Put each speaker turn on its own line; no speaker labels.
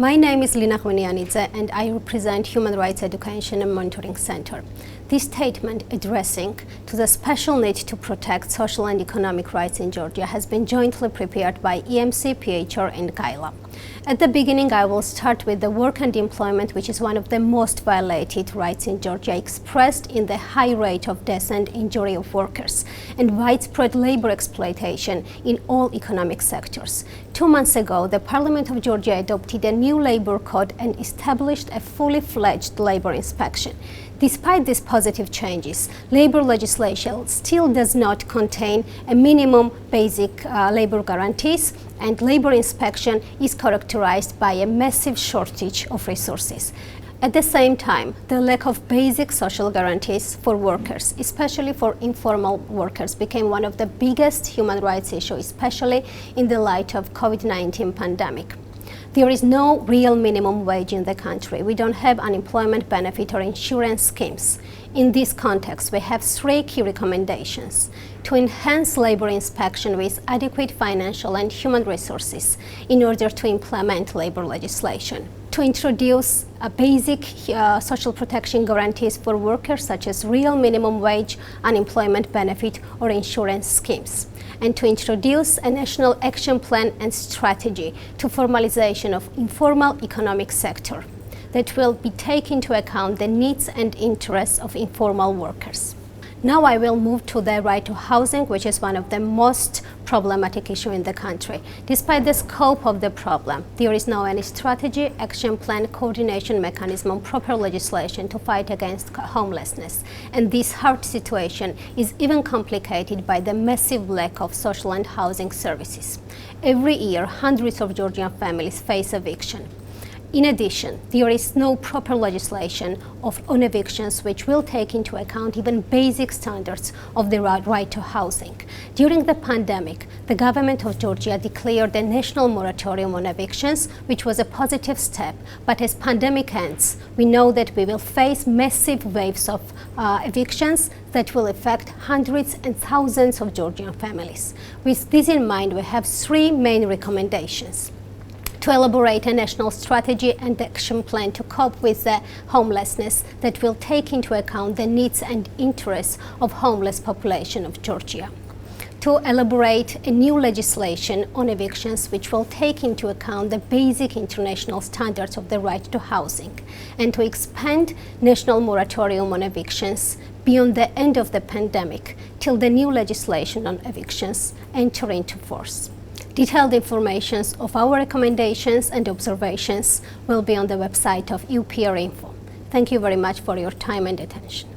My name is Lina Ghvinianidze and I represent Human Rights Education and Monitoring Center. This statement addressing to the special need to protect social and economic rights in Georgia has been jointly prepared by EMC, PHR and GAILA. At the beginning, I will start with the work and employment, which is one of the most violated rights in Georgia, expressed in the high rate of death and injury of workers and widespread labor exploitation in all economic sectors. 2 months ago, the Parliament of Georgia adopted a new labor code and established a fully fledged labor inspection. Despite these positive changes, labor legislation still does not contain a minimum basic labor guarantees, and labor inspection is characterized by a massive shortage of resources. At the same time, the lack of basic social guarantees for workers, especially for informal workers, became one of the biggest human rights issues, especially in the light of COVID-19 pandemic. There is no real minimum wage in the country. We don't have unemployment benefit or insurance schemes. In this context, we have 3 key recommendations: to enhance labor inspection with adequate financial and human resources in order to implement labor legislation, to introduce a basic social protection guarantees for workers such as real minimum wage, unemployment benefit or insurance schemes, and to introduce a national action plan and strategy to formalization of informal economic sector that will be taken into account the needs and interests of informal workers. Now I will move to the right to housing, which is one of the most problematic issues in the country. Despite the scope of the problem, there is no any strategy, action plan, coordination mechanism, or proper legislation to fight against homelessness. And this hard situation is even complicated by the massive lack of social and housing services. Every year, hundreds of Georgian families face eviction. In addition, there is no proper legislation on evictions which will take into account even basic standards of the right to housing. During the pandemic, the government of Georgia declared a national moratorium on evictions, which was a positive step. But as pandemic ends, we know that we will face massive waves of evictions that will affect hundreds and thousands of Georgian families. With this in mind, we have 3 main recommendations: to elaborate a national strategy and action plan to cope with the homelessness that will take into account the needs and interests of homeless population of Georgia; to elaborate a new legislation on evictions which will take into account the basic international standards of the right to housing; and to expand national moratorium on evictions beyond the end of the pandemic till the new legislation on evictions enter into force. Detailed information of our recommendations and observations will be on the website of UPR Info. Thank you very much for your time and attention.